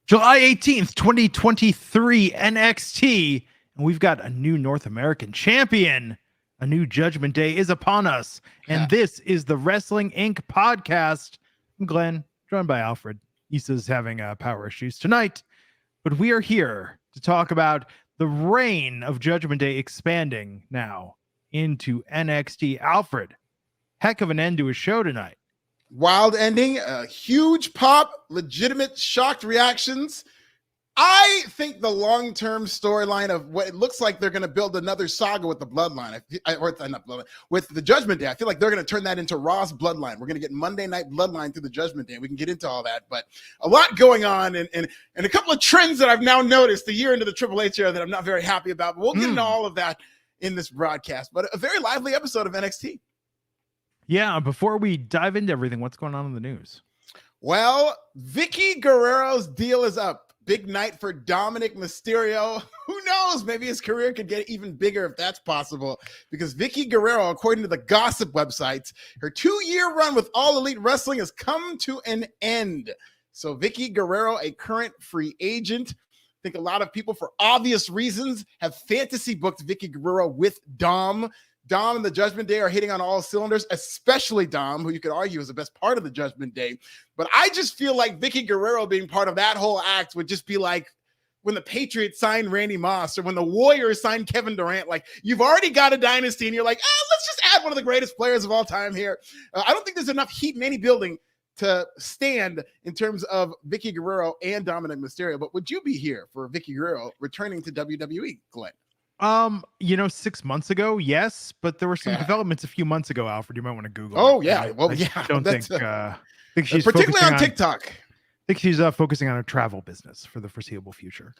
July 18th, 2023 NXT. And we've got a new North American champion. A new Judgment Day is upon us. And this is the Wrestling Inc. podcast. I'm Glenn, joined by Alfred. Issa's having power issues tonight. But we are here to talk about the reign of Judgment Day expanding now into NXT. Alfred, heck of an end to his show tonight. Wild ending, a huge pop, legitimate shocked reactions. I think the long-term storyline of what it looks like they're going to build another saga with the Bloodline, with the Judgment Day. I feel like they're going to turn that into Raw's Bloodline. We're going to get Monday Night Bloodline through the Judgment Day. We can get into all that, but a lot going on and a couple of trends that I've now noticed a year into the Triple H era that I'm not very happy about. But we'll get into all of that in this broadcast. But a very lively episode of NXT. Yeah, before we dive into everything, what's going on in the news? Well, Vickie Guerrero's deal is up. Big night for Dominik Mysterio. Who knows? Maybe his career could get even bigger if that's possible. Because Vickie Guerrero, according to the gossip websites, her 2-year run with All Elite Wrestling has come to an end. So Vickie Guerrero, a current free agent. I think a lot of people, for obvious reasons, have fantasy booked Vickie Guerrero with Dom. Dom and the Judgment Day are hitting on all cylinders, especially Dom, who you could argue is the best part of the Judgment Day. But I just feel like Vickie Guerrero being part of that whole act would just be like when the Patriots signed Randy Moss or when the Warriors signed Kevin Durant. Like, you've already got a dynasty and you're like, let's just add one of the greatest players of all time here. I don't think there's enough heat in any building to stand in terms of Vickie Guerrero and Dominik Mysterio. But would you be here for Vickie Guerrero returning to WWE, Glenn? 6 months ago, yes, but there were some developments a few months ago, Alfred. You might want to Google. Oh, yeah. Well, I don't think she's particularly on TikTok. I think she's focusing on a travel business for the foreseeable future.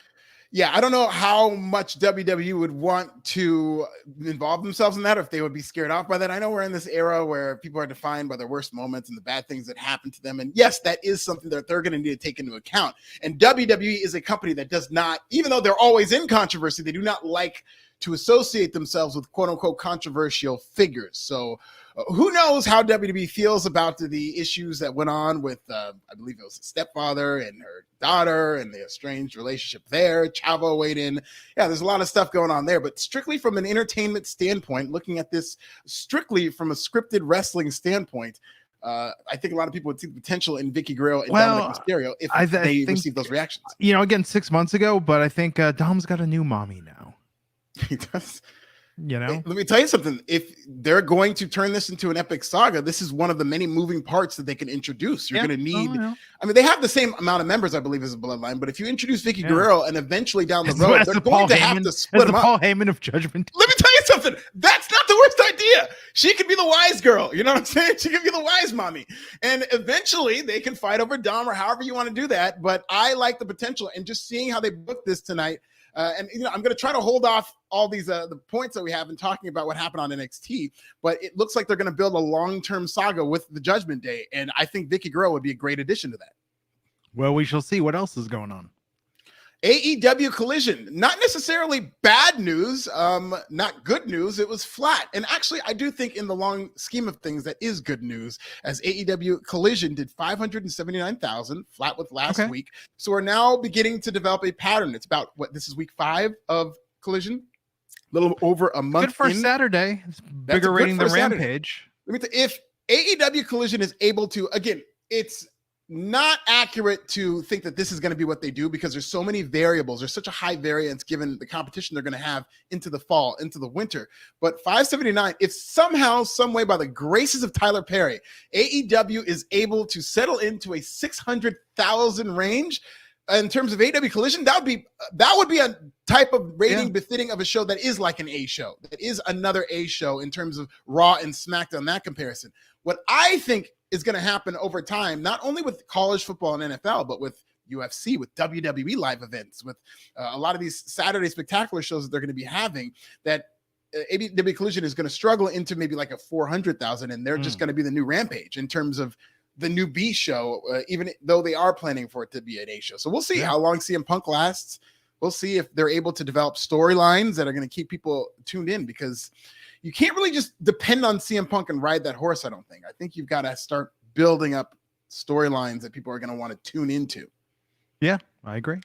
Yeah, I don't know how much WWE would want to involve themselves in that, or if they would be scared off by that. I know we're in this era where people are defined by their worst moments and the bad things that happen to them. And yes, that is something that they're going to need to take into account. And WWE is a company that does not, even though they're always in controversy, they do not like to associate themselves with quote unquote controversial figures. So who knows how WWE feels about the issues that went on with, I believe it was a stepfather and her daughter and the estranged relationship there. Chavo weighed in. Yeah, there's a lot of stuff going on there. But strictly from an entertainment standpoint, looking at this strictly from a scripted wrestling standpoint, I think a lot of people would see the potential in Vickie Guerrero and Dominik Mysterio if they receive those reactions. Again, 6 months ago, but I think Dom's got a new mommy now. He does. Let me tell you something. If they're going to turn this into an epic saga, this is one of the many moving parts that they can introduce. You're going to need, they have the same amount of members, I believe, as a Bloodline, but if you introduce Vickie Guerrero and eventually down the road, they're going to have to split them up. Paul Heyman of Judgment. Let me tell you something. That's not the worst idea. She could be the wise girl. You know what I'm saying? She could be the wise mommy. And eventually they can fight over Dom or however you want to do that. But I like the potential, and just seeing how they booked this tonight. I'm going to try to hold off all these the points that we have in talking about what happened on NXT, but it looks like they're going to build a long-term saga with the Judgment Day, and I think Vickie Guerrero would be a great addition to that. Well, we shall see. What else is going on? AEW Collision, not necessarily bad news, not good news. It was flat. And actually, I do think in the long scheme of things, that is good news, as AEW Collision did 579,000, flat with last week. So we're now beginning to develop a pattern. It's about, this is week 5 of Collision? A little over a month. Good for Saturday. It's bigger rating than Rampage. Let me tell you, if AEW Collision is able to, again, it's not accurate to think that this is going to be what they do because there's so many variables. There's such a high variance given the competition they're going to have into the fall, into the winter. But 579, if somehow, some way, by the graces of Tyler Perry, AEW is able to settle into a 600,000 range in terms of AEW Collision, that would be a type of rating befitting of a show that is like an A show, that is another A show in terms of Raw and SmackDown, that comparison. What I think is going to happen over time, not only with college football and NFL, but with UFC, with WWE live events, with a lot of these Saturday spectacular shows that they're going to be having, that AEW Collision is going to struggle into maybe like a 400,000, and they're just going to be the new Rampage in terms of the new B show, even though they are planning for it to be an A show. So we'll see how long CM Punk lasts. We'll see if they're able to develop storylines that are going to keep people tuned in, because you can't really just depend on CM Punk and ride that horse, I don't think. I think you've got to start building up storylines that people are going to want to tune into. Yeah, I agree.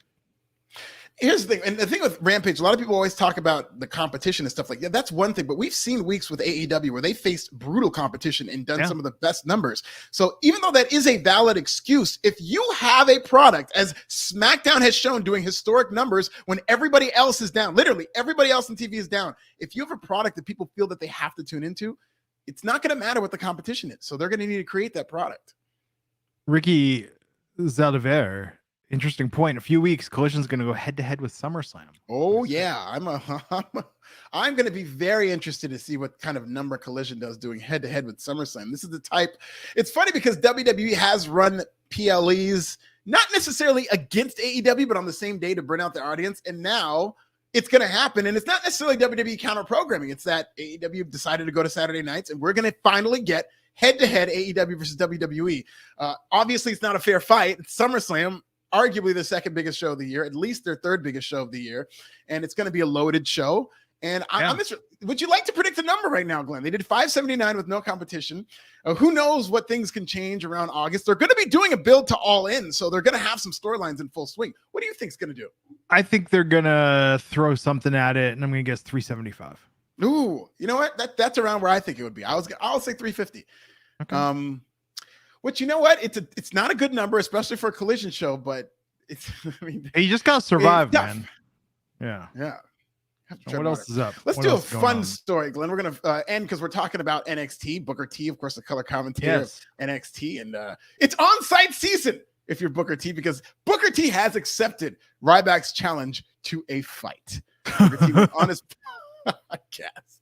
Here's the thing, and the thing with Rampage, a lot of people always talk about the competition and stuff like that. That's one thing, but we've seen weeks with AEW where they faced brutal competition and done some of the best numbers. So even though that is a valid excuse, if you have a product, as SmackDown has shown doing historic numbers when everybody else is down, literally everybody else on TV is down, if you have a product that people feel that they have to tune into, it's not going to matter what the competition is. So they're going to need to create that product. Ricky Zaldivar. Interesting point. In a few weeks, Collision's going to go head to head with SummerSlam. Oh yeah, I'm going to be very interested to see what kind of number Collision does doing head to head with SummerSlam. This is the type. It's funny because WWE has run PLEs not necessarily against AEW, but on the same day to bring out their audience. And now it's going to happen, and it's not necessarily WWE counter programming. It's that AEW decided to go to Saturday nights, and we're going to finally get head to head AEW versus WWE. Obviously, it's not a fair fight. It's SummerSlam. Arguably the second biggest show of the year, at least their third biggest show of the year. And it's going to be a loaded show. And would you like to predict the number right now, Glenn? They did 579 with no competition. Who knows what things can change around August? They're going to be doing a build to All In, so they're going to have some storylines in full swing. What do you think it's going to do? I think they're going to throw something at it, and I'm going to guess 375. Ooh, you know what? That's around where I think it would be. I'll say 350. Okay. Which, you know what? It's not a good number, especially for a Collision show, but it's, I mean, hey, you just got to survive, man. Yeah. What else is up? Let's do a fun story, Glenn. We're going to end because we're talking about NXT. Booker T, of course, the color commentator of NXT. And it's on-site season if you're Booker T, because Booker T has accepted Ryback's challenge to a fight. Booker T was on his podcast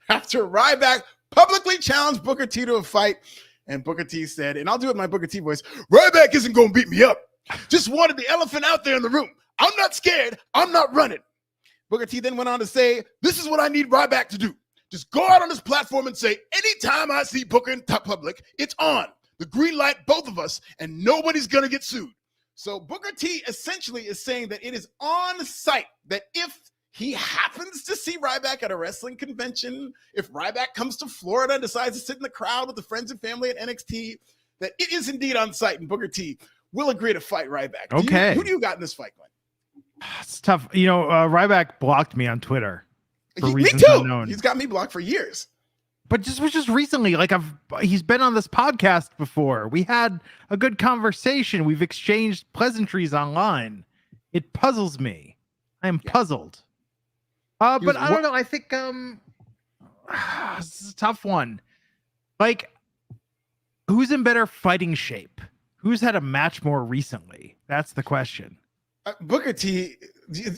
after Ryback publicly challenged Booker T to a fight. And Booker T said, and I'll do it in my Booker T voice, Ryback isn't going to beat me up. Just wanted the elephant out there in the room. I'm not scared. I'm not running. Booker T then went on to say, this is what I need Ryback to do. Just go out on this platform and say, anytime I see Booker in public, it's on. The green light, both of us, and nobody's going to get sued. So Booker T essentially is saying that it is on site, that if he happens to see Ryback at a wrestling convention, if Ryback comes to Florida and decides to sit in the crowd with the friends and family at NXT, that it is indeed on site, and Booker T will agree to fight Ryback. Okay. Who do you got in this fight, Glenn? It's tough. You know, Ryback blocked me on Twitter for reasons me too. unknown. He's got me blocked for years. But just recently, like he's been on this podcast before. We had a good conversation. We've exchanged pleasantries online. It puzzles me. I am puzzled. But I don't know. I think this is a tough one. Like, who's in better fighting shape? Who's had a match more recently? That's the question. Booker T.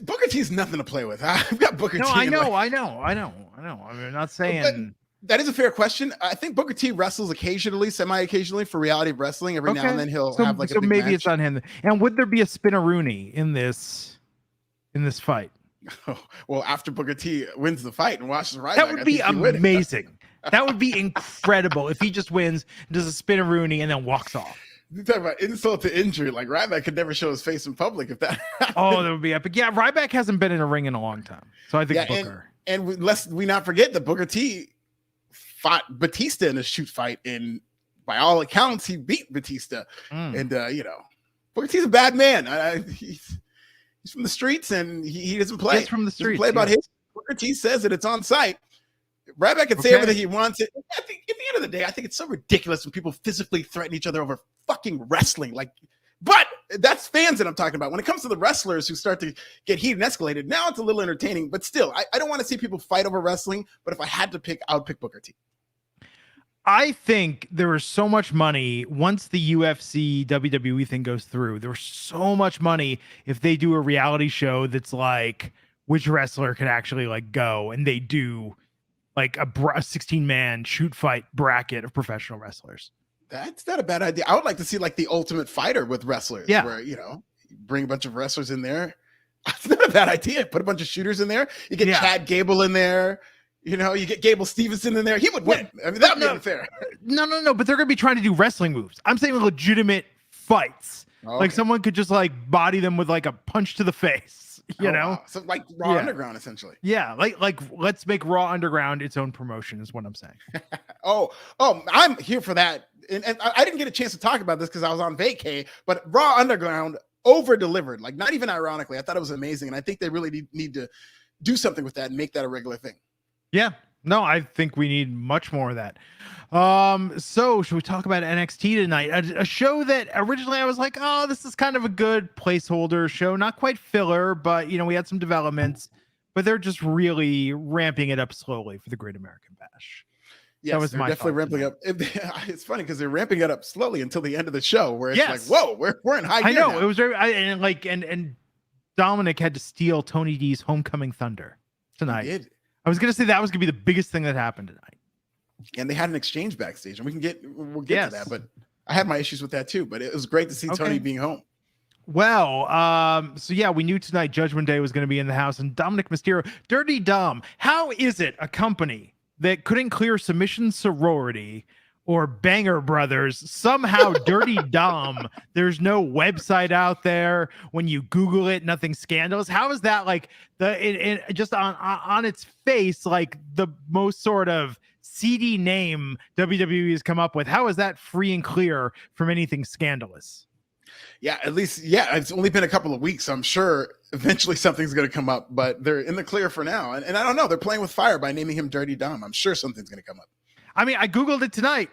Booker T is nothing to play with. I've got Booker T. I know. I'm not saying. That is a fair question. I think Booker T wrestles occasionally, semi-occasionally for Reality of Wrestling. Every now and then he'll have like a big maybe match. It's on him. And would there be a spinneroonie in this fight? Oh, well, after Booker T wins the fight and watches Ryback, that would be amazing. That would be incredible if he just wins, does a spinneroonie, and then walks off. You talk about insult to injury. Like Ryback could never show his face in public if that happened. Oh, that would be epic. Yeah, Ryback hasn't been in a ring in a long time, so I think Booker. And lest we not forget that Booker T fought Batista in a shoot fight, and by all accounts, he beat Batista. And Booker T's a bad man. He's from the streets, and he doesn't play. He's from the streets. Play about his. Booker T says that it's on site. Ryback can say everything he wants. I think at the end of the day, I think it's so ridiculous when people physically threaten each other over fucking wrestling. But that's fans that I'm talking about. When it comes to the wrestlers who start to get heated and escalated, now it's a little entertaining. But still, I don't want to see people fight over wrestling. But if I had to pick, I would pick Booker T. I think there was so much money once the UFC WWE thing goes through. There was so much money if they do a reality show that's like which wrestler can actually like go, and they do like a 16-man shoot fight bracket of professional wrestlers. That's not a bad idea. I would like to see like the Ultimate Fighter with wrestlers. Yeah, where bring a bunch of wrestlers in there. It's not a bad idea. Put a bunch of shooters in there. You get Chad Gable in there. You get Gable Steveson in there. He would win. I mean, that would be unfair. No. But they're going to be trying to do wrestling moves. I'm saying legitimate fights. Okay. Like someone could just like body them with like a punch to the face. You know? Wow. So like Raw Underground, essentially. Yeah. Like let's make Raw Underground its own promotion is what I'm saying. Oh, I'm here for that. And I didn't get a chance to talk about this because I was on vacay. But Raw Underground, over delivered. Like, not even ironically, I thought it was amazing, and I think they really need to do something with that and make that a regular thing. Yeah. No, I think we need much more of that. So should we talk about NXT tonight? A show that originally I was like, oh, this is kind of a good placeholder show, not quite filler, but we had some developments, but they're just really ramping it up slowly for the Great American Bash. Yes, they're definitely ramping up. It's funny because they're ramping it up slowly until the end of the show, where it's like, whoa, we're in high gear. I know now. it was very, and Dominik had to steal Tony D's Homecoming Thunder tonight. He did. I was gonna say that was gonna be the biggest thing that happened tonight. And they had an exchange backstage, and we'll get to that. But I had my issues with that too. But it was great to see Tony being home. Well, so yeah, we knew tonight Judgment Day was going to be in the house, and Dominik Mysterio, Dirty Dom. How is it a company that couldn't clear Submission Sorority or Banger Brothers, somehow Dirty Dom, there's no website out there, when you Google it, nothing scandalous? How is that like just on its face, like the most sort of seedy name WWE has come up with? How is that free and clear from anything scandalous? Yeah, at least, yeah, it's only been a couple of weeks. So I'm sure eventually something's going to come up, but they're in the clear for now. And I don't know. They're playing with fire by naming him Dirty Dom. I'm sure something's going to come up. I mean, I Googled it tonight.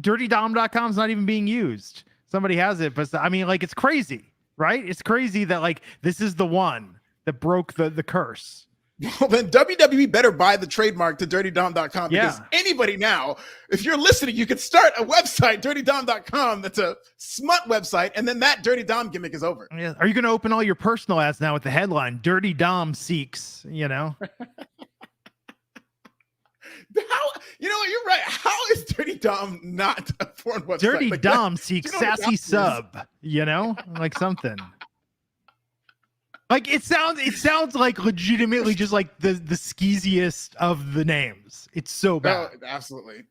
DirtyDom.com is not even being used. Somebody has it, but I mean, like, it's crazy, right? It's crazy that like this is the one that broke the curse. Well, then WWE better buy the trademark to DirtyDom.com, because anybody now, if you're listening, you could start a website, DirtyDom.com, that's a smut website, and then that Dirty Dom gimmick is over. Yeah. Are you going to open all your personal ads now with the headline, Dirty Dom Seeks, How, what, you're right. How is Dirty Dom not a foreign website? Dirty Dom Seeks Sassy Sub, like something. Like it sounds like legitimately just like the skeeziest of the names. It's so bad. Oh, absolutely.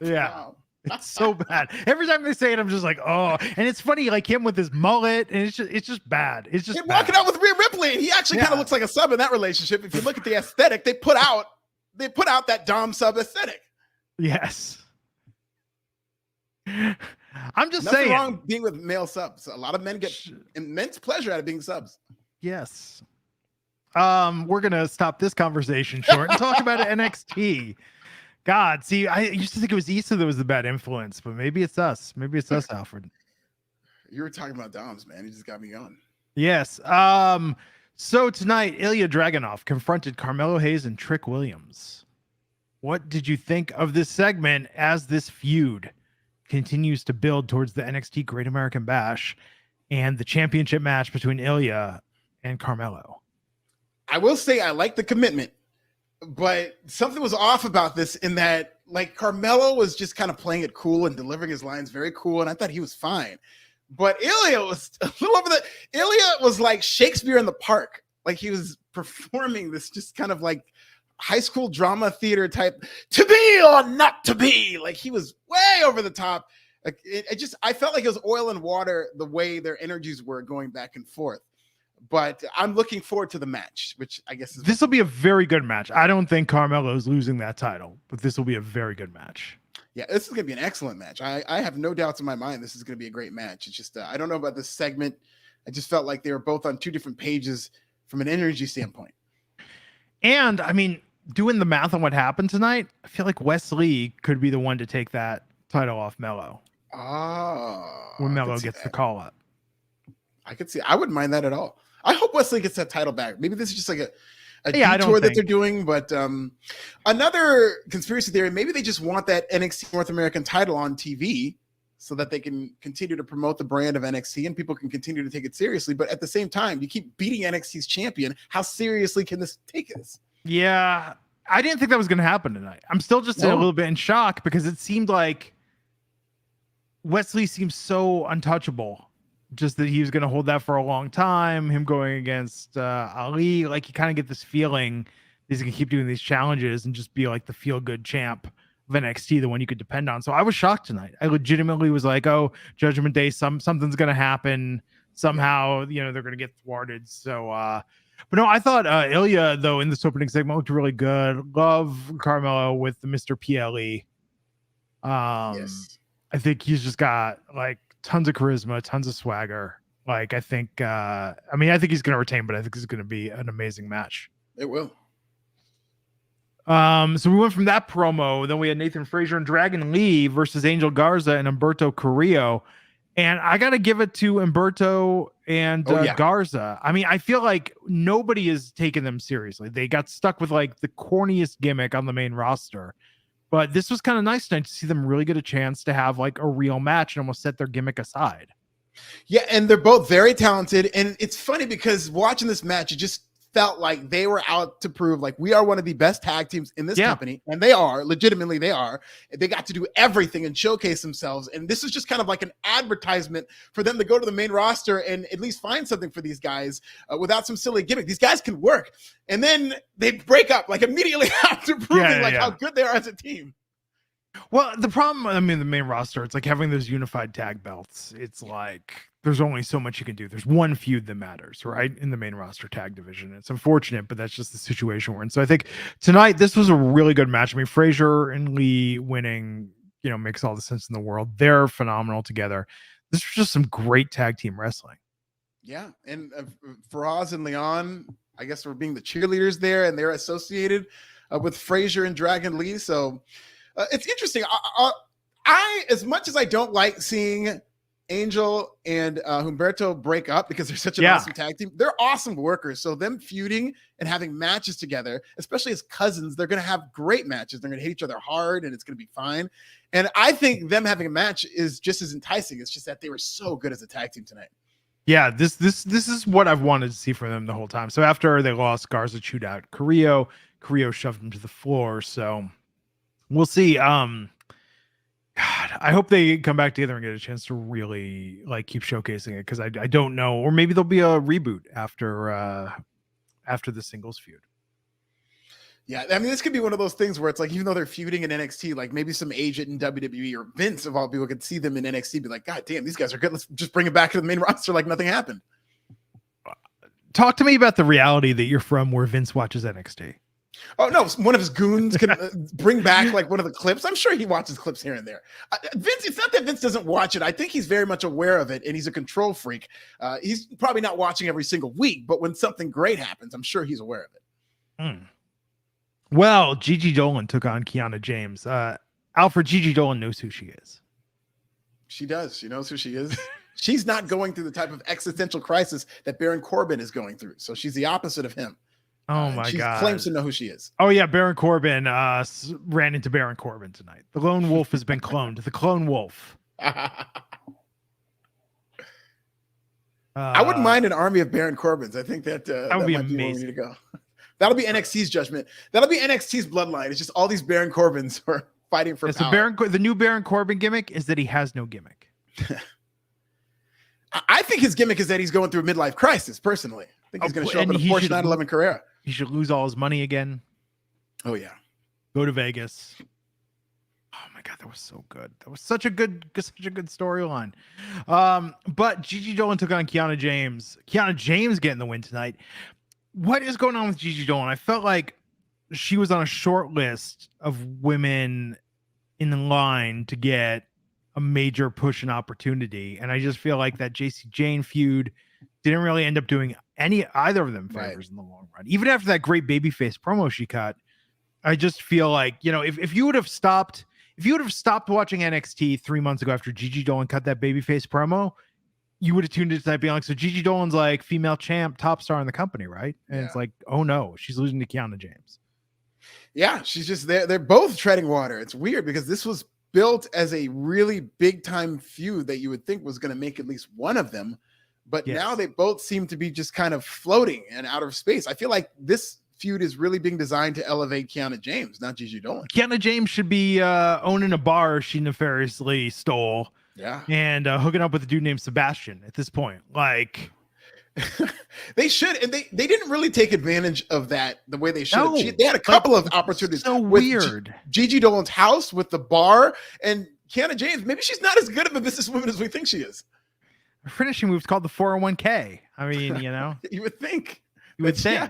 Yeah. It's so bad. Every time they say it, I'm just like, oh. And it's funny, like him with his mullet, and it's just bad. It's just walking out with Rhea Ripley, and he actually kind of looks like a sub in that relationship. If you look at the aesthetic, they put out that Dom sub aesthetic. Yes. I'm just Nothing saying. wrong being with male subs. A lot of men get immense pleasure out of being subs. Yes. We're gonna stop this conversation short and talk about NXT. God, see, I used to think it was Issa that was the bad influence, but maybe it's us. Maybe it's us, Alfred. You were talking about Doms, man. You just got me going. Yes. So tonight, Ilya Dragunov confronted Carmelo Hayes and Trick Williams. What did you think of this segment as this feud continues to build towards the NXT Great American Bash and the championship match between Ilya and Carmelo? I will say I like the commitment, but something was off about this in that, like, Carmelo was just kind of playing it cool and delivering his lines very cool, and I thought he was fine. But Ilya was a little over the. Ilya was like Shakespeare in the Park. Like, he was performing this just kind of like high school drama theater type, to be or not to be. Like, he was way over the top. Like, I felt like it was oil and water the way their energies were going back and forth. But I'm looking forward to the match, which I guess is. This will be a very good match. I don't think Carmelo's losing that title, but this will be a very good match. Yeah, this is going to be an excellent match. I have no doubts in my mind this is going to be a great match. It's just, I don't know about this segment. I just felt like they were both on two different pages from an energy standpoint. And, I mean, doing the math on what happened tonight, I feel like Wes Lee could be the one to take that title off Melo. Oh. When Melo gets the call up. I could see. I wouldn't mind that at all. I hope Wesley gets that title back. Maybe this is just like a detour that they're doing, but another conspiracy theory, maybe they just want that NXT North American title on TV so that they can continue to promote the brand of NXT and people can continue to take it seriously. But at the same time, you keep beating NXT's champion. How seriously can this take us? Yeah, I didn't think that was going to happen tonight. I'm still just a little bit in shock because it seemed like Wesley seems so untouchable. Just that he was going to hold that for a long time. Him going against Ali, like you kind of get this feeling he's going to keep doing these challenges and just be like the feel-good champ of NXT, the one you could depend on. So I was shocked tonight. I legitimately was like, "Oh, Judgment Day, something's going to happen somehow. They're going to get thwarted." So, but no, I thought Ilya though in this opening segment looked really good. Love Carmelo with the Mr. PLE. Yes, I think he's just got like tons of charisma, tons of swagger. Like, I think, I think he's going to retain, but I think it's going to be an amazing match. It will. So we went from that promo. Then we had Nathan Frazier and Dragon Lee versus Angel Garza and Humberto Carrillo. And I got to give it to Humberto and Garza. I mean, I feel like nobody is taking them seriously. They got stuck with like the corniest gimmick on the main roster. But this was kind of nice tonight to see them really get a chance to have like a real match and almost set their gimmick aside. Yeah, and they're both very talented. And it's funny because watching this match, it just felt like they were out to prove like we are one of the best tag teams in this company. And they are, legitimately they are. They got to do everything and showcase themselves. And this is just kind of like an advertisement for them to go to the main roster and at least find something for these guys without some silly gimmick. These guys can work. And then they break up like immediately after proving how good they are as a team. Well, the problem, I mean, the main roster, it's like having those unified tag belts. It's like there's only so much you can do. There's one feud that matters, right? In the main roster tag division. It's unfortunate, but that's just the situation we're in. So I think tonight, this was a really good match. I mean, Frazier and Lee winning, makes all the sense in the world. They're phenomenal together. This was just some great tag team wrestling. Yeah. And Faraz and Leon, I guess, were being the cheerleaders there, and they're associated with Frazier and Dragon Lee. So it's interesting. I, as much as I don't like seeing Angel and Humberto break up because they're such an awesome tag team, they're awesome workers. So them feuding and having matches together, especially as cousins, they're going to have great matches. They're going to hit each other hard and it's going to be fine. And I think them having a match is just as enticing. It's just that they were so good as a tag team tonight. Yeah, this is what I've wanted to see from them the whole time. So after they lost, Garza chewed out Carrillo shoved him to the floor. So we'll see. God, I hope they come back together and get a chance to really like keep showcasing it, because I don't know, or maybe there'll be a reboot after the singles feud. Yeah, I mean, this could be one of those things where it's like, even though they're feuding in NXT, like maybe some agent in WWE or Vince of all people could see them in NXT, be like, God damn, these guys are good. Let's just bring it back to the main roster like nothing happened. Talk to me about the reality that you're from where Vince watches NXT. Oh, no, one of his goons can bring back like one of the clips. I'm sure he watches clips here and there. Vince, it's not that Vince doesn't watch it. I think he's very much aware of it, and he's a control freak. He's probably not watching every single week, but when something great happens, I'm sure he's aware of it. Well, Gigi Dolin took on Kiana James. Alfred, Gigi Dolin knows who she is. She does. She knows who she is. She's not going through the type of existential crisis that Baron Corbin is going through. So she's the opposite of him. Oh my God. She claims to know who she is. Oh yeah. Baron Corbin ran into Baron Corbin tonight. The lone wolf has been cloned. The clone wolf. I wouldn't mind an army of Baron Corbins. I think that would be might amazing. Be where we need to go. That'll be NXT's judgment. That'll be NXT's bloodline. It's just all these Baron Corbins who are fighting for power. The new Baron Corbin gimmick is that he has no gimmick. I think his gimmick is that he's going through a midlife crisis, personally. I think he's going to show up in a Porsche 911 Carrera. He should lose all his money again. Oh, yeah. Go to Vegas. Oh, my God. That was so good. That was such a good storyline. But Gigi Dolin took on Kiana James. Kiana James getting the win tonight. What is going on with Gigi Dolin? I felt like she was on a short list of women in line to get a major push and opportunity. And I just feel like that JC Jane feud didn't really end up doing either of them favors in the long run. Even after that great babyface promo she cut, I just feel like, if you would have stopped watching NXT 3 months ago after Gigi Dolin cut that babyface promo, you would have tuned into that being like, so Gigi Dolin's like female champ, top star in the company, right? And it's like, oh no, she's losing to Kiana James. Yeah, she's just there. They're both treading water. It's weird because this was built as a really big time feud that you would think was going to make at least one of them. But now they both seem to be just kind of floating and out of space. I feel like this feud is really being designed to elevate Kiana James, not Gigi Dolin. Kiana James should be owning a bar she nefariously stole. Yeah. And hooking up with a dude named Sebastian at this point. Like, they should, and they didn't really take advantage of that the way they should have. They had a couple of opportunities. So weird. Gigi Dolin's house with the bar, and Kiana James, maybe she's not as good of a businesswoman as we think she is. Her finishing move's called the 401k. I mean, you would think. You would think.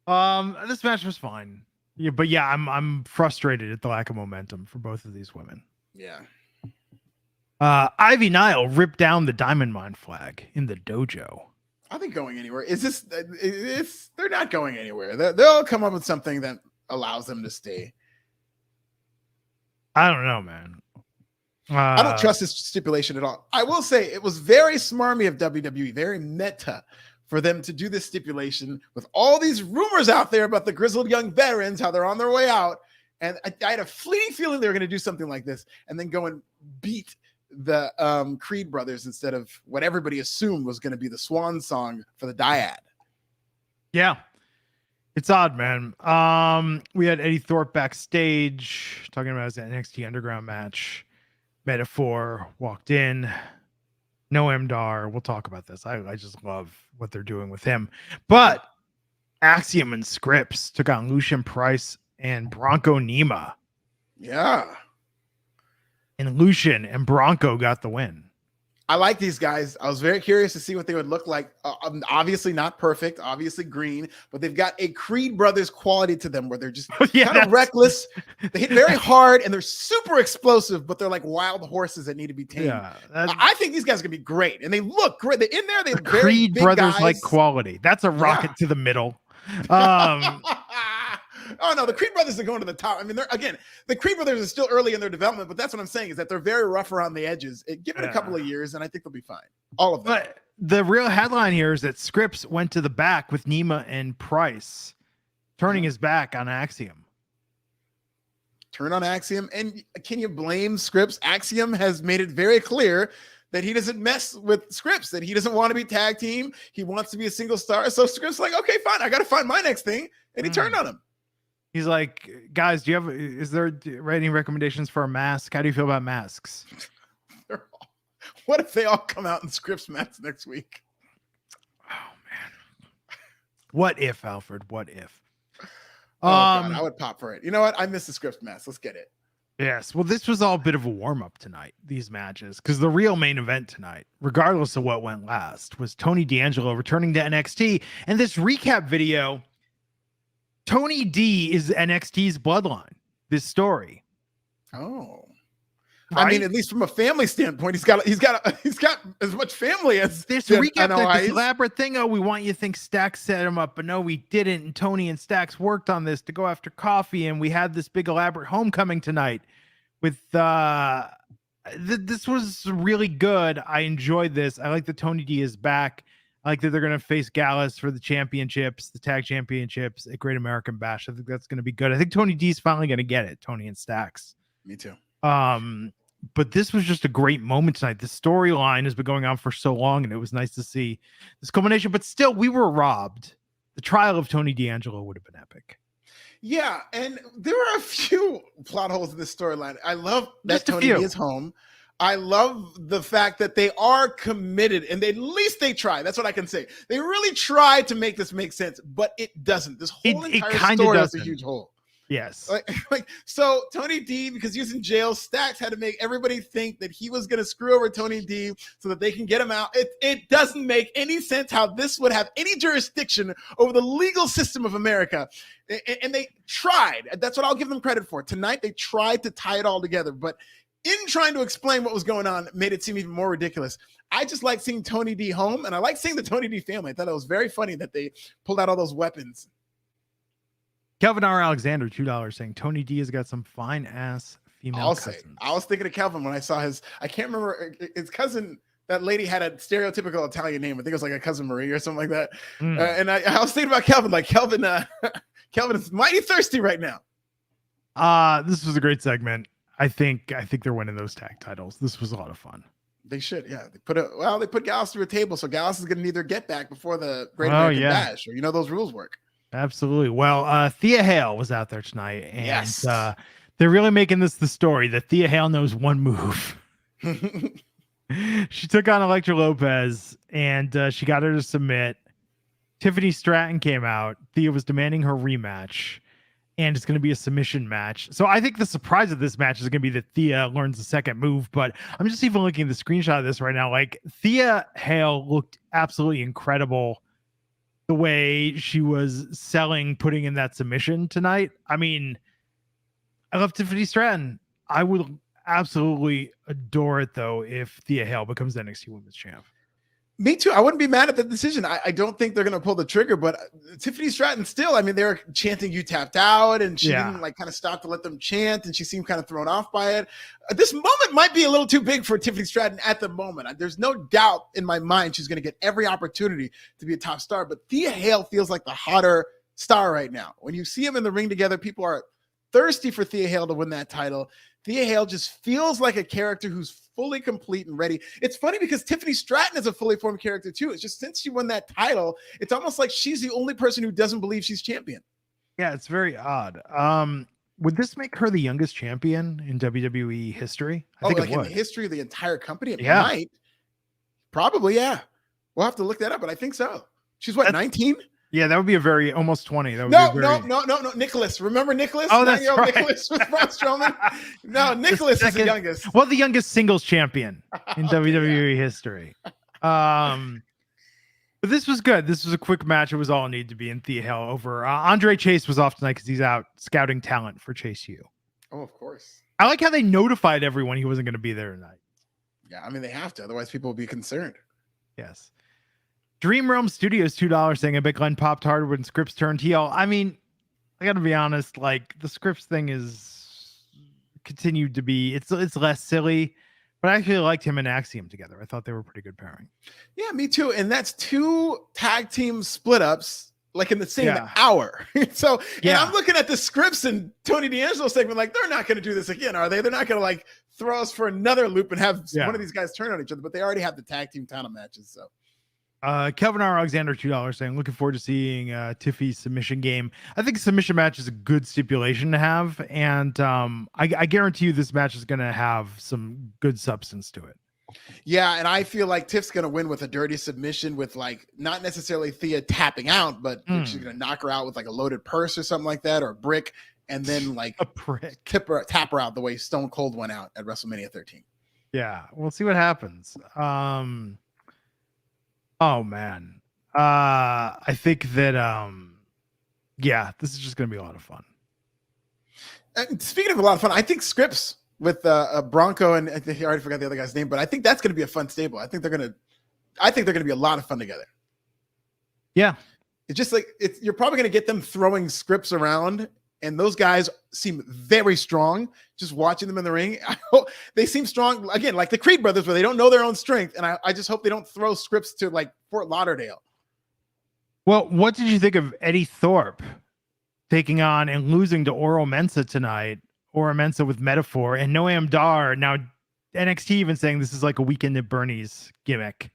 Yeah. This match was fine. Yeah, but I'm frustrated at the lack of momentum for both of these women. Yeah. Ivy Nile ripped down the Diamond Mine flag in the dojo. Are they going anywhere? Is this? They're not going anywhere. They'll come up with something that allows them to stay. I don't know, man. I don't trust this stipulation at all. I will say it was very smarmy of WWE, very meta, for them to do this stipulation with all these rumors out there about the grizzled young veterans, how they're on their way out. And I had a fleeting feeling they were going to do something like this and then go and beat the Creed brothers instead of what everybody assumed was going to be the swan song for the dyad. Yeah. It's odd, man. We had Eddie Thorpe backstage talking about his NXT Underground match. Metaphor walked in. No Mdar. We'll talk about this. I just love what they're doing with him. But Axiom and Scrypts took on Lucian Price and Bronco Nima. Yeah. And Lucian and Bronco got the win. I like these guys. I was very curious to see what they would look like. Obviously not perfect, obviously green, but they've got a Creed brothers quality to them where they're just kind of reckless. They hit very hard and they're super explosive, but they're like wild horses that need to be tamed. Yeah, I think these guys are gonna be great, and they look great. They're in there. They're very Creed big brothers guys. Like quality. That's a rocket to the middle. Oh no, the Creed brothers are going to the top. I mean, the Creed brothers are still early in their development, but that's what I'm saying is that they're very rough around the edges. Give it a couple of years, and I think they'll be fine. All of them. But the real headline here is that Scrypts went to the back with Nima and Price, turning his back on Axiom. Turn on Axiom, and can you blame Scrypts? Axiom has made it very clear that he doesn't mess with Scrypts, that he doesn't want to be tag team. He wants to be a single star. So Scrypts like, okay, fine, I got to find my next thing, and he turned on him. He's like, guys, is there any recommendations for a mask? How do you feel about masks? What if they all come out in Scrypts masks next week? Oh man. What if, Alfred? What if? God, I would pop for it. You know what? I miss the Scrypts mask. Let's get it. Yes. Well, this was all a bit of a warm-up tonight, these matches, because the real main event tonight, regardless of what went last, was Tony D'Angelo returning to NXT. And this recap video, Tony D is NXT's bloodline. This story. Oh, right? I mean, at least from a family standpoint, he's got as much family as this recap. This elaborate thing. Oh, we want you to think Stax set him up, but no, we didn't. And Tony and Stax worked on this to go after coffee, and we had this big elaborate homecoming tonight. With this was really good. I enjoyed this. I like that Tony D is back. I like that they're going to face Gallus for the championships, the tag championships at Great American Bash. I think that's going to be good. I think Tony D's finally going to get it. Tony and Stax. Me too. But this was just a great moment tonight. The storyline has been going on for so long, and it was nice to see this culmination. But still, we were robbed. The trial of Tony D'Angelo would have been epic. Yeah, and there are a few plot holes in this storyline. I love that Tony D is home. I love the fact that they are committed, and at least they try. That's what I can say. They really try to make this make sense, but it doesn't. This whole entire story is a huge hole. Yes. So Tony D, because he was in jail, Stax had to make everybody think that he was going to screw over Tony D so that they can get him out. It doesn't make any sense how this would have any jurisdiction over the legal system of America. And they tried. That's what I'll give them credit for. Tonight, they tried to tie it all together, but in trying to explain what was going on, made it seem even more ridiculous. I just like seeing Tony D home, and I like seeing the Tony D family. I thought it was very funny that they pulled out all those weapons. Kelvin R. Alexander, $2, saying Tony D has got some fine ass female cousins. I was thinking of Kelvin when I saw I can't remember his cousin. That lady had a stereotypical Italian name. I think it was like a cousin Marie or something like that. And I was thinking about Kelvin, like Kelvin is mighty thirsty right now. This was a great segment. I think they're winning those tag titles. This was a lot of fun. They should, yeah. They put Gallus through a table, so Gallus is going to need their get back before the Great American Bash. Or those rules work. Absolutely. Well, Thea Hale was out there tonight, and they're really making this the story that Thea Hale knows one move. She took on Elektra Lopez, and she got her to submit. Tiffany Stratton came out. Thea was demanding her rematch, and it's going to be a submission match. So I think the surprise of this match is going to be that Thea learns the second move, but I'm just even looking at the screenshot of this right now. Like, Thea Hale looked absolutely incredible the way she was putting in that submission tonight. I mean, I love Tiffany Stratton. I would absolutely adore it though if Thea Hale becomes the NXT Women's Champ. Me too. I wouldn't be mad at the decision. I don't think they're going to pull the trigger, but Tiffany Stratton still, I mean, they're chanting "You tapped out," and she didn't like kind of stop to let them chant, and she seemed kind of thrown off by it. This moment might be a little too big for Tiffany Stratton at the moment. There's no doubt in my mind she's going to get every opportunity to be a top star, but Thea Hale feels like the hotter star right now. When you see them in the ring together, people are thirsty for Thea Hale to win that title. Thea Hale just feels like a character who's fully complete and ready. It's funny because Tiffany Stratton is a fully formed character too. It's just since she won that title, it's almost like she's the only person who doesn't believe she's champion. Yeah, it's very odd. Would this make her the youngest champion in WWE history? I think like in the history of the entire company, it yeah. might. Probably, yeah. We'll have to look that up, but I think so. She's what, 19? Yeah, that would be a very almost 20. That would no. Nicholas. Remember Nicholas? Oh, that's right. Nicholas was Braun Strowman. No, Nicholas is the youngest. Well, the youngest singles champion in WWE history. But this was good. This was a quick match. It was all it needed to be. In Thea Hale over Andre Chase was off tonight because he's out scouting talent for Chase U. Oh, of course. I like how they notified everyone he wasn't going to be there tonight. Yeah, I mean they have to, otherwise people will be concerned. Yes. Dream Realm Studios $2 saying a big Glenn popped hard when Scrypts turned heel. I mean, I gotta be honest, like the Scrypts thing is continued to be it's less silly, but I actually liked him and Axiom together. I thought they were a pretty good pairing. Yeah, me too. And that's two tag team split ups like in the same hour. So and I'm looking at the Scrypts and Tony D'Angelo segment, like they're not gonna do this again, are they? They're not gonna like throw us for another loop and have one of these guys turn on each other, but they already have the tag team title matches. So Kelvin R. Alexander $2 saying looking forward to seeing Tiffy's submission game. I think submission match is a good stipulation to have, and I guarantee you this match is going to have some good substance to it. Yeah, and I feel like Tiff's going to win with a dirty submission with like not necessarily Thea tapping out, but she's going to knock her out with like a loaded purse or something like that, or a brick, and then like a brick tap her out the way Stone Cold went out at WrestleMania 13. Yeah, we'll see what happens. Oh man. I think that this is just gonna be a lot of fun. And speaking of a lot of fun, I think Scrypts with Bronco and I think I already forgot the other guy's name, but I think that's gonna be a fun stable. I think they're gonna be a lot of fun together. Yeah. It's just like you're probably gonna get them throwing Scrypts around, and those guys seem very strong. Just watching them in the ring, I hope they seem strong again, like the Creed brothers, where they don't know their own strength. And I just hope they don't throw Scrypts to like Fort Lauderdale. Well, what did you think of Eddie Thorpe taking on and losing to Oro Mensah tonight? Oro Mensah with Metaphor and Noam Dar. Now NXT even saying this is like a Weekend at Bernie's gimmick.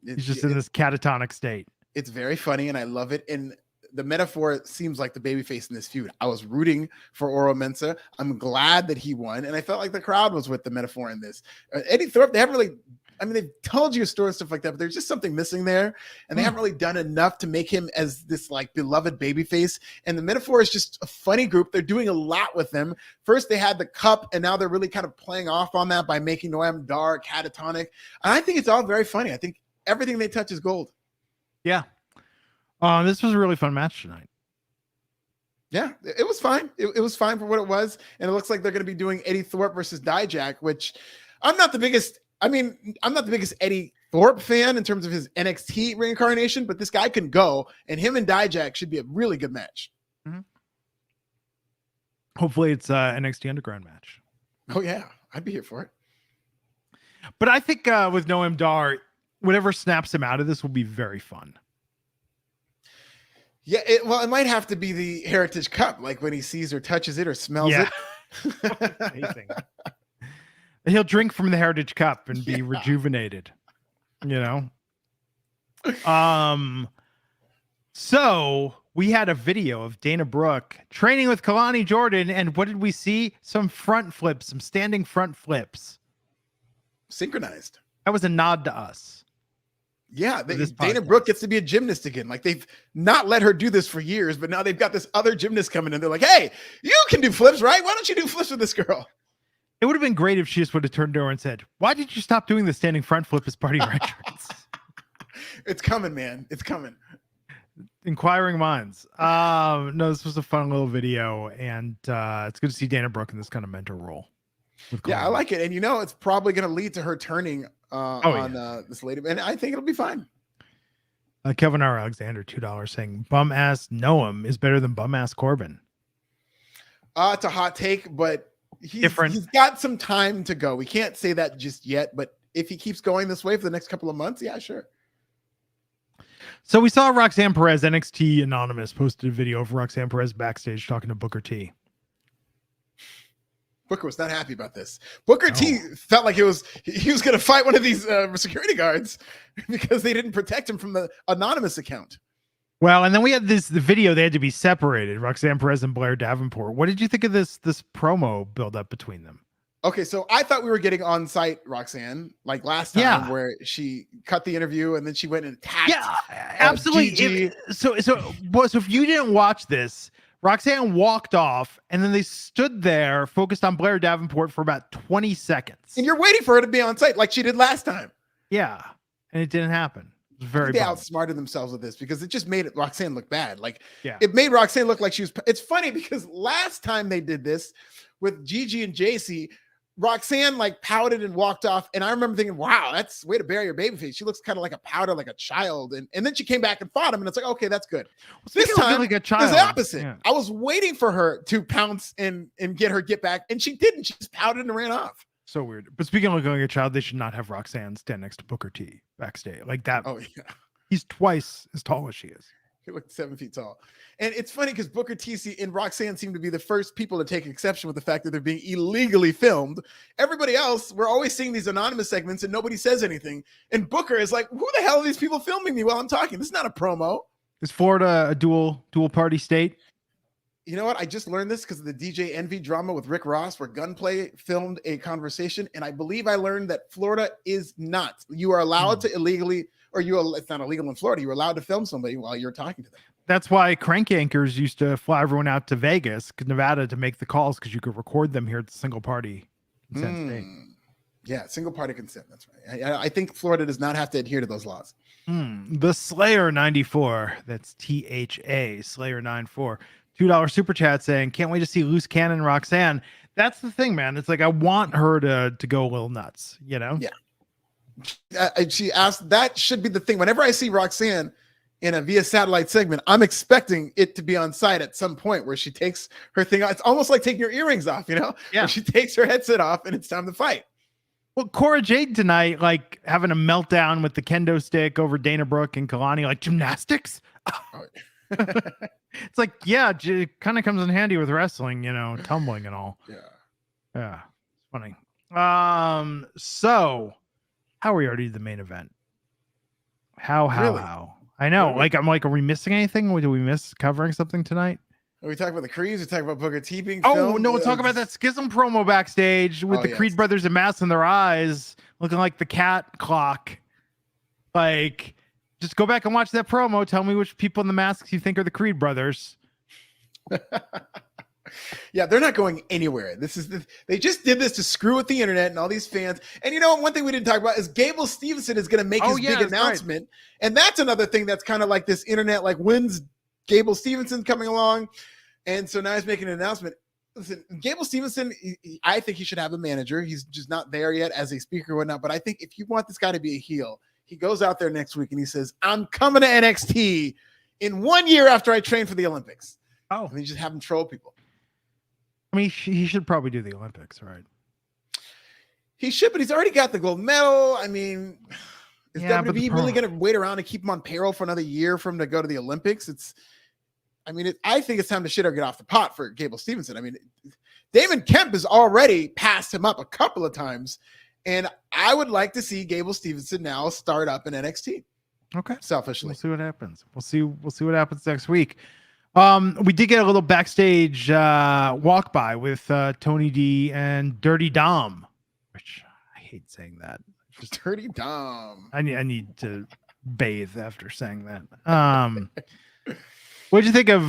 He's just in this catatonic state. It's very funny and I love it. And the Metaphor seems like the babyface in this feud. I was rooting for Oro Mensah. I'm glad that he won, and I felt like the crowd was with the Metaphor in this. Eddie Thorpe, they haven't really. I mean, they've told you a story and stuff like that, but there's just something missing there, and they haven't really done enough to make him as this like beloved babyface. And the Metaphor is just a funny group. They're doing a lot with them. First, they had the cup, and now they're really kind of playing off on that by making Noam Dar catatonic. And I think it's all very funny. I think everything they touch is gold. Yeah. This was a really fun match tonight. Yeah, it was fine. It was fine for what it was. And it looks like they're going to be doing Eddie Thorpe versus Dijak, which I'm not the biggest Eddie Thorpe fan in terms of his NXT reincarnation, but this guy can go, and him and Dijak should be a really good match. Mm-hmm. Hopefully it's an NXT Underground match. Oh, yeah. I'd be here for it. But I think with Noam Dar, whatever snaps him out of this will be very fun. Yeah, it might have to be the Heritage Cup, like when he sees or touches it or smells it. Amazing. He'll drink from the Heritage Cup and be rejuvenated, you know? So we had a video of Dana Brooke training with Kalani Jordan, and what did we see? Some front flips, some standing front flips. Synchronized. That was a nod to us. Yeah, Dana Brooke gets to be a gymnast again. Like they've not let her do this for years, but now they've got this other gymnast coming in. They're like, hey, you can do flips, right? Why don't you do flips with this girl? It would have been great if she just would have turned to her and said, why did you stop doing the standing front flip as part of your entrance? It's coming, man. It's coming. Inquiring minds. No, this was a fun little video, and it's good to see Dana Brooke in this kind of mentor role. Yeah, I like it. And it's probably going to lead to her turning this lady. And I think it'll be fine. Kevin R. Alexander, $2 saying bum ass Noam is better than bum ass Corbin. It's a hot take, but he's got some time to go. We can't say that just yet, but if he keeps going this way for the next couple of months, yeah, sure. So we saw Roxanne Perez, NXT Anonymous, posted a video of Roxanne Perez backstage talking to Booker T. Booker was not happy about this. Booker T felt like he was going to fight one of these security guards because they didn't protect him from the anonymous account. Well, and then we had the video. They had to be separated. Roxanne Perez and Blair Davenport. What did you think of this promo build up between them? Okay, so I thought we were getting on site Roxanne like last time, where she cut the interview and then she went and attacked. Yeah, absolutely. So if you didn't watch this, Roxanne walked off, and then they stood there focused on Blair Davenport for about 20 seconds. And you're waiting for her to be on site like she did last time. Yeah, and it didn't happen. It was very They outsmarted themselves with this because it just made Roxanne look bad. It made Roxanne look like she was. It's funny because last time they did this with Gigi and JC, Roxanne pouted and walked off. And I remember thinking, wow, that's way to bury your baby face. She looks kind of like a powder, like a child. And then she came back and fought him. And it's like, okay, that's good. This time like a child. It was the opposite. Yeah. I was waiting for her to pounce and get back. And she didn't. She just pouted and ran off. So weird. But speaking of looking like a child, they should not have Roxanne stand next to Booker T backstage like that. Oh, yeah. He's twice as tall as she is. He looked 7 feet tall. And it's funny because Booker T and Roxanne seem to be the first people to take exception with the fact that they're being illegally filmed. Everybody else, we're always seeing these anonymous segments and nobody says anything. And Booker is like, who the hell are these people filming me while I'm talking? This is not a promo. Is Florida a dual party state? You know what? I just learned this because of the DJ Envy drama with Rick Ross, where Gunplay filmed a conversation. And I believe I learned that Florida is not. You are allowed to illegally, it's not illegal in Florida. You're allowed to film somebody while you're talking to them. That's why crank anchors used to fly everyone out to Vegas, Nevada, to make the calls because you could record them here at the single party consent state. Yeah, single party consent. That's right. I think Florida does not have to adhere to those laws. The Slayer 94. That's THA Slayer 94. $2 super chat saying, can't wait to see Loose Cannon Roxanne. That's the thing, man. It's like I want her to go a little nuts, Yeah. She asked, that should be the thing. Whenever I see Roxanne in a via satellite segment, I'm expecting it to be on site at some point where she takes her thing off. It's almost like taking your earrings off, Yeah. Where she takes her headset off and it's time to fight. Well, Cora Jade tonight, having a meltdown with the kendo stick over Dana Brooke and Kalani, gymnastics. It's it kind of comes in handy with wrestling, tumbling and all. Yeah. It's funny. So how are we already the main event? How? I know. Are we missing anything? Did we miss covering something tonight? Are we talking about the Creeds? We're talking about Booker T being filmed? Oh, no, we'll talk about that Schism promo backstage with the Creed brothers and masks in their eyes, looking like the cat clock. Just go back and watch that promo. Tell me which people in the masks you think are the Creed brothers. Yeah, they're not going anywhere. They just did this to screw with the internet and all these fans. And one thing we didn't talk about is Gable Steveson is going to make his big announcement. Right. And that's another thing that's kind of like this internet, when's Gable Steveson coming along? And so now he's making an announcement. Listen, Gable Steveson, I think he should have a manager. He's just not there yet as a speaker or whatnot. But I think if you want this guy to be a heel, he goes out there next week and he says, I'm coming to NXT in 1 year after I train for the Olympics. Oh. And he just have him troll people. I mean, he should probably do the Olympics, right? He should, but he's already got the gold medal. I mean, is WWE really going to wait around and keep him on payroll for another year for him to go to the Olympics? I think it's time to shit or get off the pot for Gable Steveson. I mean, Damon Kemp has already passed him up a couple of times, and I would like to see Gable Steveson now start up in NXT. Okay. Selfishly. We'll see what happens. We'll see what happens next week. We did get a little backstage walk by with Tony D and Dirty Dom, which I hate saying that. Just Dirty Dom. I need to bathe after saying that. What did you think of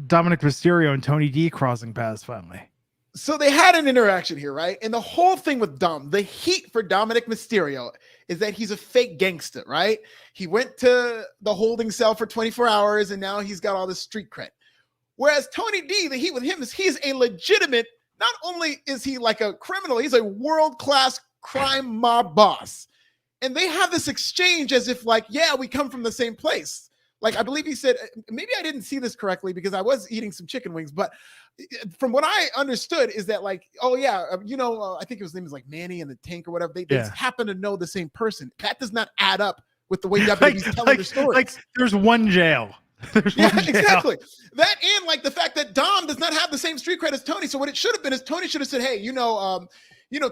Dominik Mysterio and Tony D crossing paths finally? So they had an interaction here, right? And the whole thing with Dom, the heat for Dominik Mysterio is that he's a fake gangster, right? He went to the holding cell for 24 hours and now he's got all this street cred. Whereas Tony D, the heat with him is he's a legitimate not only is he like a criminal, he's a world-class crime mob boss. And they have this exchange as if like, yeah, we come from the same place. Like, I believe he said, maybe I didn't see this correctly because I was eating some chicken wings, but from what I understood is that like, oh yeah, I think his name is like Manny and the Tank or whatever. They happen to know the same person. That does not add up with the way WWE's telling their stories. Like there's one jail. Exactly. That and like the fact that Dom does not have the same street cred as Tony. So what it should have been is Tony should have said, hey,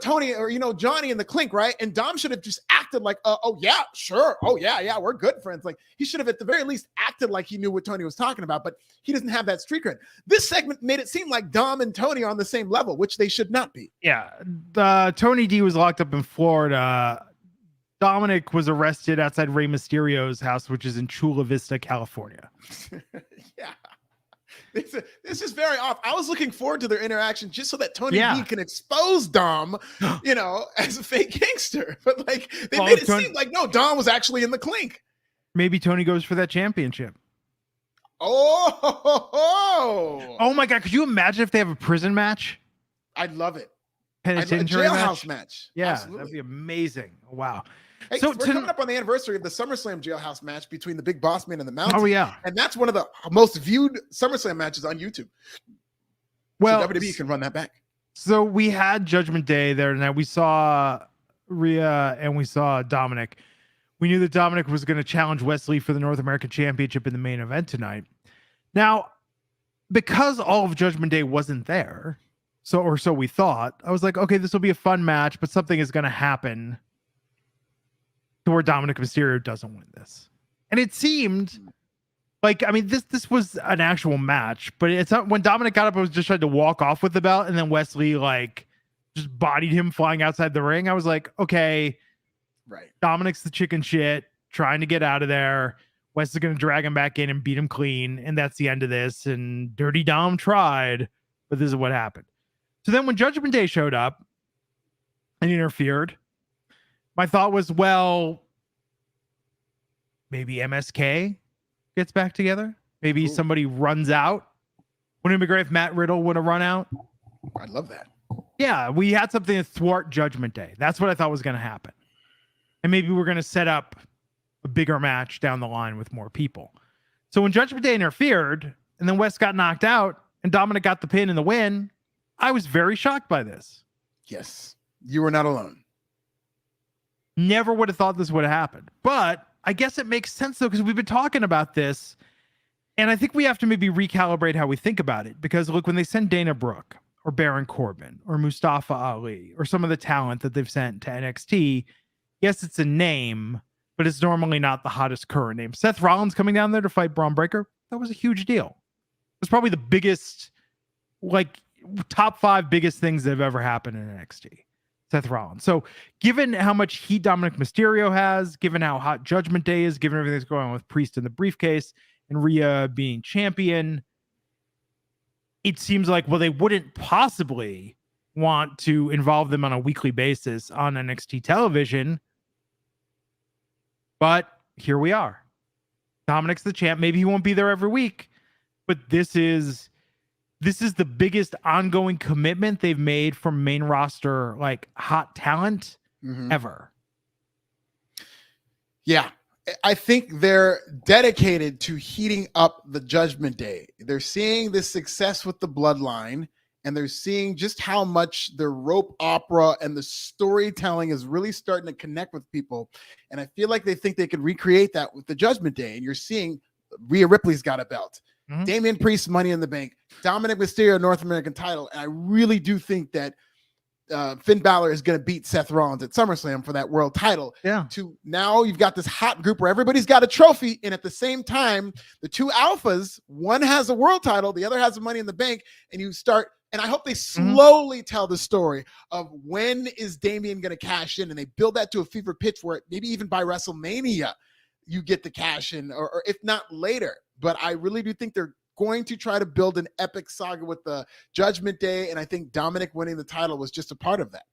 Tony or Johnny and the Clink, right? And Dom should have just acted like, oh yeah, sure. Oh yeah, we're good friends. Like he should have at the very least acted like he knew what Tony was talking about, but he doesn't have that street cred. This segment made it seem like Dom and Tony are on the same level, which they should not be. Yeah. Tony D was locked up in Florida. Dominik was arrested outside Rey Mysterio's house, which is in Chula Vista, California. Yeah. This is very off. I was looking forward to their interaction just so that Tony D can expose Dom, as a fake gangster. But like they made it seem like no, Dom was actually in the Clink. Maybe Tony goes for that championship. Oh my God. Could you imagine if they have a prison match? I'd love it. Penitentiary jailhouse match. Yeah, absolutely. That'd be amazing. Wow. Hey, so we're coming up on the anniversary of the SummerSlam jailhouse match between the Big Boss Man and the Mountain. Oh yeah, and that's one of the most viewed SummerSlam matches on YouTube. Well, so WWE can run that back. So we had Judgment Day there tonight. We saw Rhea and we saw Dominik. We knew that Dominik was going to challenge Wesley for the North American Championship in the main event tonight. Now, because all of Judgment Day wasn't there, so we thought, I was like, okay, this will be a fun match, but something is going to happen to where Dominik Mysterio doesn't win this. And it seemed like, I mean, this was an actual match, but it's not when Dominik got up, I was just trying to walk off with the belt, and then Wesley like just bodied him flying outside the ring. I was like, okay, right. Dominik's the chicken shit, trying to get out of there. Wes is going to drag him back in and beat him clean, and that's the end of this. And Dirty Dom tried, but this is what happened. So then when Judgment Day showed up and interfered, my thought was, well, maybe MSK gets back together. Maybe somebody runs out. Wouldn't it be great if Matt Riddle would have run out? I'd love that. Yeah, we had something to thwart Judgment Day. That's what I thought was going to happen. And maybe we're going to set up a bigger match down the line with more people. So when Judgment Day interfered, and then West got knocked out, and Dominik got the pin and the win, I was very shocked by this. Yes, you were not alone. Never would have thought this would have happened. But I guess it makes sense, though, because we've been talking about this, and I think we have to maybe recalibrate how we think about it. Because, look, when they send Dana Brooke or Baron Corbin or Mustafa Ali or some of the talent that they've sent to NXT, yes, it's a name, but it's normally not the hottest current name. Seth Rollins coming down there to fight Braun Breaker, that was a huge deal. It was probably the biggest, like, top 5 biggest things that have ever happened in NXT. Seth Rollins. So given how much heat Dominik Mysterio has, given how hot Judgment Day is, given everything that's going on with Priest in the briefcase and Rhea being champion, it seems like, well, they wouldn't possibly want to involve them on a weekly basis on NXT television. But here we are. Dominik's the champ. Maybe he won't be there every week, but this is the biggest ongoing commitment they've made from main roster, like hot talent ever. Yeah. I think they're dedicated to heating up the Judgment Day. They're seeing the success with the Bloodline, and they're seeing just how much the rope opera and the storytelling is really starting to connect with people. And I feel like they think they could recreate that with the Judgment Day. And you're seeing Rhea Ripley's got a belt. Damian Priest, Money in the Bank, Dominik Mysterio, North American title. And I really do think that Finn Balor is going to beat Seth Rollins at SummerSlam for that world title. Yeah. To now you've got this hot group where everybody's got a trophy. And at the same time, the two alphas, one has a world title, the other has a Money in the Bank. And you start, and I hope they slowly tell the story of when is Damian going to cash in, and they build that to a fever pitch where maybe even by WrestleMania, you get the cash in, or if not later. But I really do think they're going to try to build an epic saga with the Judgment Day. And I think Dominik winning the title was just a part of that.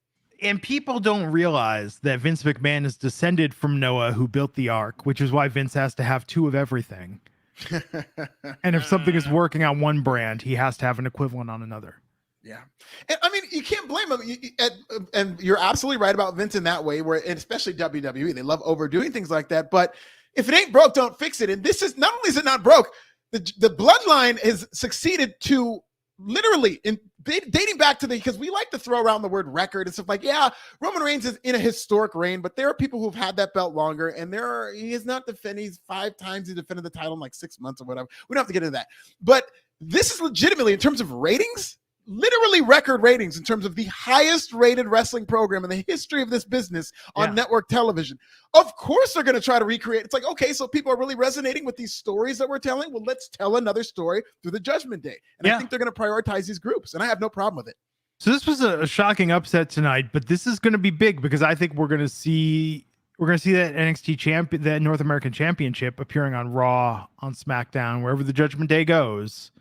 And people don't realize that Vince McMahon is descended from Noah, who built the Ark, which is why Vince has to have 2 of everything. And if something is working on one brand, he has to have an equivalent on another. Yeah. And I mean, you can't blame him. And you're absolutely right about Vince in that way, where, and especially WWE, they love overdoing things like that. But if it ain't broke, don't fix it. And this is, not only is it not broke, the bloodline has succeeded to literally dating back to because we like to throw around the word record and stuff like, yeah, Roman Reigns is in a historic reign, but there are people who've had that belt longer, and he has not defended, he's 5 times he defended the title in like 6 months or whatever. We don't have to get into that. But this is legitimately, in terms of ratings, literally record ratings in terms of the highest rated wrestling program in the history of this business on network television. Of course they're going to try to recreate. It's like, okay, so people are really resonating with these stories that we're telling. Well, let's tell another story through the Judgment Day. And I think they're going to prioritize these groups, and I have no problem with it. So this was a shocking upset tonight, but this is going to be big because I think we're going to see that NXT champion, that North American Championship, appearing on Raw, on SmackDown, wherever the Judgment Day goes.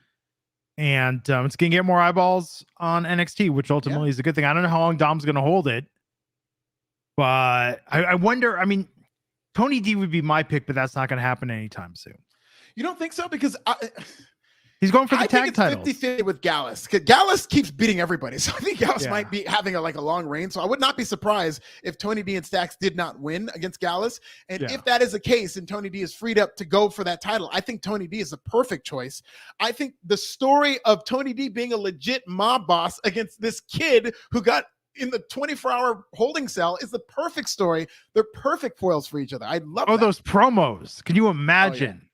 And it's going to get more eyeballs on NXT, which ultimately is a good thing. I don't know how long Dom's going to hold it, but I wonder, I mean, Tony D would be my pick, but that's not going to happen anytime soon. You don't think so? Because he's going for the tag titles. 50-50 with Gallus. Gallus keeps beating everybody. So I think Gallus might be having a long reign. So I would not be surprised if Tony D and Stacks did not win against Gallus. And if that is the case and Tony D is freed up to go for that title, I think Tony D is the perfect choice. I think the story of Tony D being a legit mob boss against this kid who got in the 24-hour holding cell is the perfect story. They're perfect foils for each other. I love that. Those promos. Can you imagine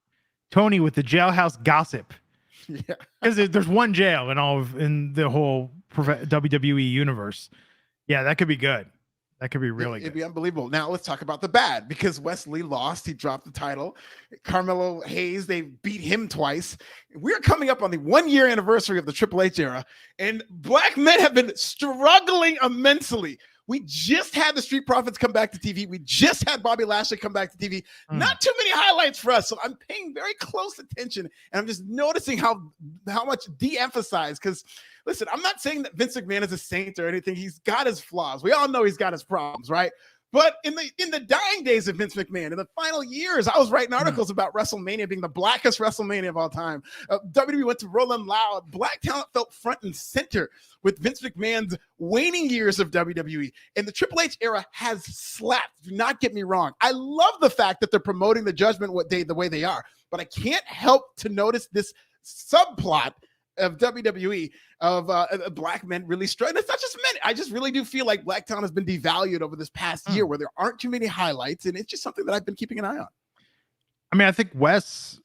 Tony with the jailhouse gossip? Yeah, because there's one jail in the whole WWE universe. Yeah, that could be good. That could be really good. It'd be unbelievable. Now let's talk about the bad, because Wesley lost. He dropped the title. Carmelo Hayes, they beat him twice. We're coming up on the 1-year anniversary of the Triple H era, and black men have been struggling immensely. We just had the Street Profits come back to TV. We just had Bobby Lashley come back to TV. Not too many highlights for us. So I'm paying very close attention, and I'm just noticing how much de-emphasized. Because listen, I'm not saying that Vince McMahon is a saint or anything. He's got his flaws. We all know he's got his problems, right? But in the dying days of Vince McMahon, in the final years, I was writing articles about WrestleMania being the blackest WrestleMania of all time. WWE went to Rolling Loud. Black talent felt front and center with Vince McMahon's waning years of WWE. And the Triple H era has slapped. Do not get me wrong. I love the fact that they're promoting the Judgment Day the way they are. But I can't help to notice this subplot of WWE of black men really struggling. It's not just men. I just really do feel like black talent has been devalued over this past year, where there aren't too many highlights, and it's just something that I've been keeping an eye on. I mean, I think Wes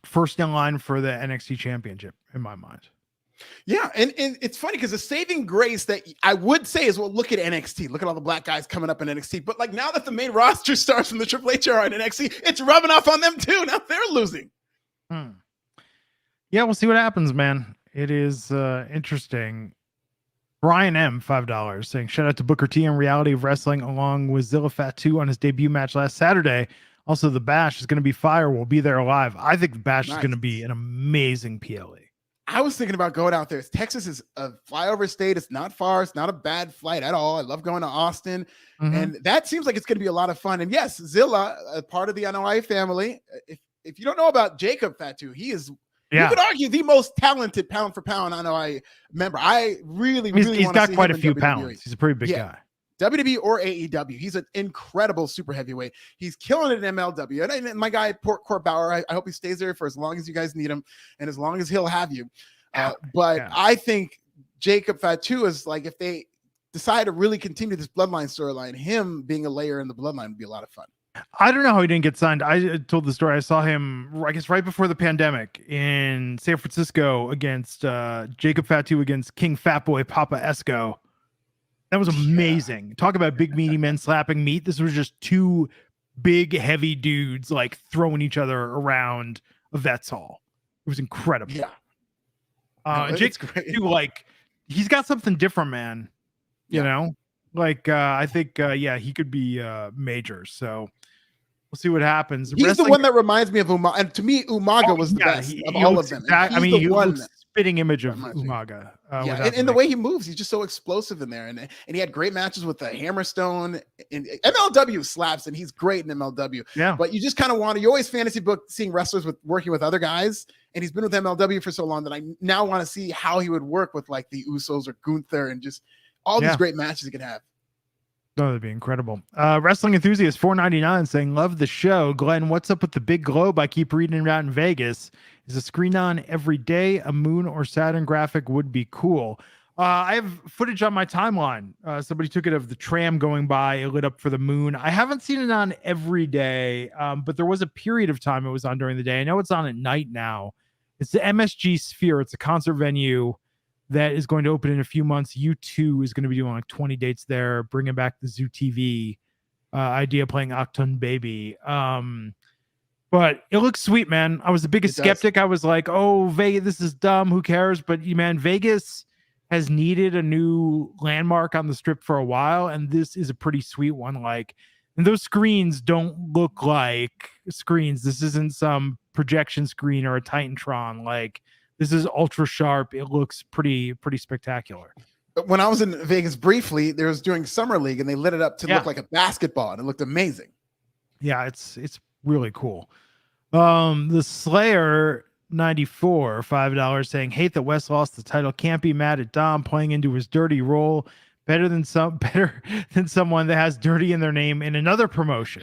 first in line for the NXT championship in my mind. Yeah, and it's funny because the saving grace that I would say is, well, look at NXT. Look at all the black guys coming up in NXT. But like, now that the main roster starts from the Triple H era in NXT, it's rubbing off on them too. Now they're losing. Yeah, we'll see what happens, man. It is interesting. Brian M, $5, saying, shout out to Booker T and Reality of Wrestling along with Zilla Fatu on his debut match last Saturday. Also, the Bash is going to be fire. We'll be there live. I think the Bash is going to be an amazing PLE. I was thinking about going out there. Texas is a flyover state. It's not far. It's not a bad flight at all. I love going to Austin. And that seems like it's going to be a lot of fun. And yes, Zilla, a part of the NOI family. If you don't know about Jacob Fatu, he is, you could argue, the most talented pound for pound NOI member. I really he's got quite a few pounds. He's a pretty big guy. WWE or AEW. He's an incredible super heavyweight. He's killing it in MLW. And my guy, Court Bauer, I hope he stays there for as long as you guys need him and as long as he'll have you. I think Jacob Fatu is like, if they decide to really continue this bloodline storyline, him being a layer in the bloodline would be a lot of fun. I don't know how he didn't get signed. I told the story. I saw him, I guess, right before the pandemic in San Francisco against Jacob Fatu against King Fatboy Papa Esco. That was amazing. Talk about big meaty men slapping meat. This was just two big heavy dudes like throwing each other around a vet's hall. It was incredible. Yeah. Jake's great. Too, like, he's got something different, man. You know, like I think he could be major. So we'll see what happens. He's the one that reminds me of Umaga, and to me, Umaga was the best of all of them. I mean, he looks spitting image of Reminds me. Umaga. Yeah, and the way he moves, he's just so explosive in there. And he had great matches with the Hammerstone. And MLW slaps, and he's great in MLW. Yeah. But you just kind of you always fantasy book seeing wrestlers working with other guys. And he's been with MLW for so long that I now want to see how he would work with like the Usos or Gunther and just all these great matches he could have. Oh, that'd be incredible. Wrestling Enthusiast 499 saying, love the show. Glenn, what's up with the big globe? I keep reading it out in Vegas. Is a screen on every day? A moon or Saturn graphic would be cool. I have footage on my timeline. Somebody took it of the tram going by. It lit up for the moon. I haven't seen it on every day, but there was a period of time it was on during the day. I know it's on at night now. It's the MSG Sphere. It's a concert venue that is going to open in a few months. U2 is going to be doing like 20 dates there, bringing back the Zoo TV idea, playing Octone Baby. But it looks sweet, man. I was the biggest skeptic. I was like, oh, Vegas, this is dumb. Who cares? But man, Vegas has needed a new landmark on the strip for a while. And this is a pretty sweet one. Like, and those screens don't look like screens. This isn't some projection screen or a Titantron. Like, this is ultra sharp. It looks pretty spectacular. When I was in Vegas briefly, there was doing Summer League and they lit it up to look like a basketball and it looked amazing. Yeah, it's really cool. The Slayer 94, $5 saying, hate that West lost the title. Can't be mad at Dom playing into his dirty role. Better than someone that has dirty in their name in another promotion.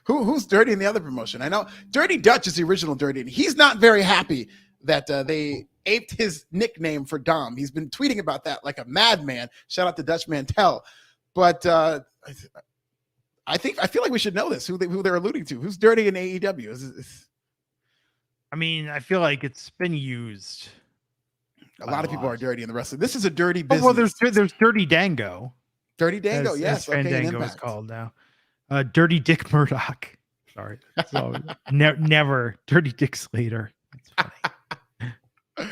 Who's dirty in the other promotion? I know Dirty Dutch is the original Dirty, and he's not very happy that they aped his nickname for Dom. He's been tweeting about that like a madman. Shout out to Dutch Mantel. But I feel like we should know this, who they're alluding to. Who's dirty in AEW? I mean, I feel like it's been used. A lot of people are dirty in the wrestling. This is a dirty business. Oh, well, there's Dirty Dango. Dirty Dango, yes. As Fandango is called now. Dirty Dick Murdoch. Sorry. Never. Dirty Dick Slater. That's funny.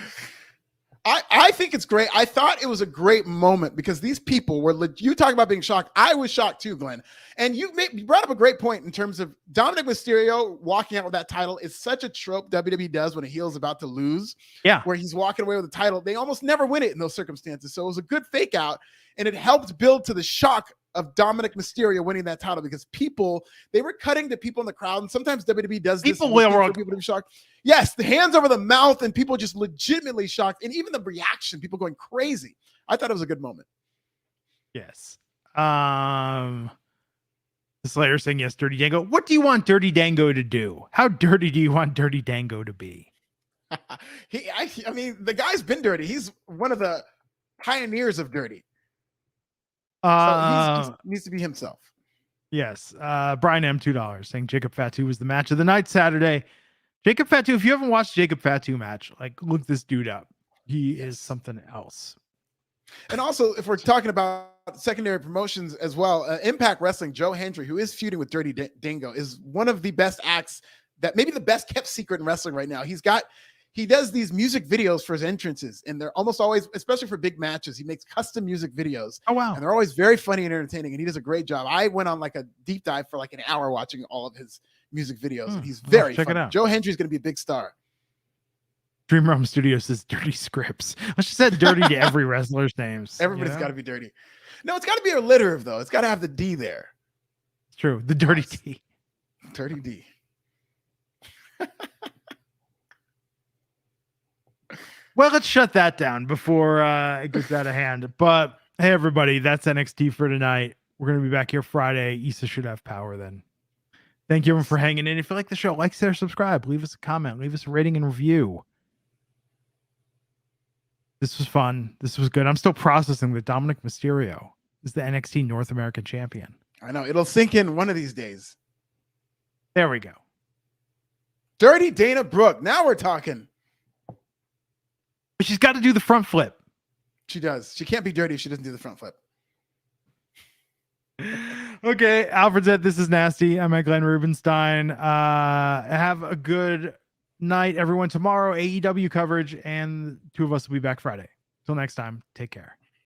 I think it's great. I thought it was a great moment because these people were, you talk about being shocked. I was shocked too, Glenn. And you brought up a great point in terms of Dominik Mysterio walking out with that title is such a trope WWE does when a heel is about to lose. Yeah. Where he's walking away with the title. They almost never win it in those circumstances. So it was a good fake out and it helped build to the shock of Dominik Mysterio winning that title because they were cutting to people in the crowd. And sometimes WWE does this. People to be shocked. Yes, the hands over the mouth and people just legitimately shocked. And even the reaction, people going crazy. I thought it was a good moment. Yes. The Slayer saying, yes, Dirty Dango. What do you want Dirty Dango to do? How dirty do you want Dirty Dango to be? I mean, the guy's been dirty. He's one of the pioneers of dirty. So he just needs to be himself. Yes. Brian M, $2 saying Jacob Fatu was the match of the night Saturday. Jacob Fatu, if you haven't watched Jacob Fatu match, like look this dude up. He is something else. And also, if we're talking about secondary promotions as well, Impact Wrestling, Joe Hendry, who is feuding with Dirty Dingo, is one of the best acts that maybe the best kept secret in wrestling right now. He does these music videos for his entrances, and they're almost always, especially for big matches, he makes custom music videos. Oh, wow. And they're always very funny and entertaining, and he does a great job. I went on like a deep dive for like an hour watching all of his music videos, and he's very funny. Check it out. Joe Hendry's going to be a big star. Dream Realm Studios says dirty scripts. Let's just add dirty to every wrestler's names. Everybody's got to be dirty. No, it's got to be alliterative, though. It's got to have the D there. It's true. The dirty D. Dirty D. Well, let's shut that down before it gets out of hand. But hey, everybody, that's NXT for tonight. We're going to be back here Friday. Issa should have power then. Thank you everyone for hanging in. If you like the show, like, share, subscribe, leave us a comment, leave us a rating and review. This was fun. This was good. I'm still processing that Dominik Mysterio is the NXT North American champion. I know. It'll sink in one of these days. There we go. Dirty Dana Brooke. Now we're talking. But she's got to do the front flip. She does. She can't be dirty if she doesn't do the front flip. Okay. Alfred said, this is nasty. I'm at Glenn Rubenstein. Have a good night, everyone. Tomorrow, AEW coverage, and two of us will be back Friday. Till next time, take care.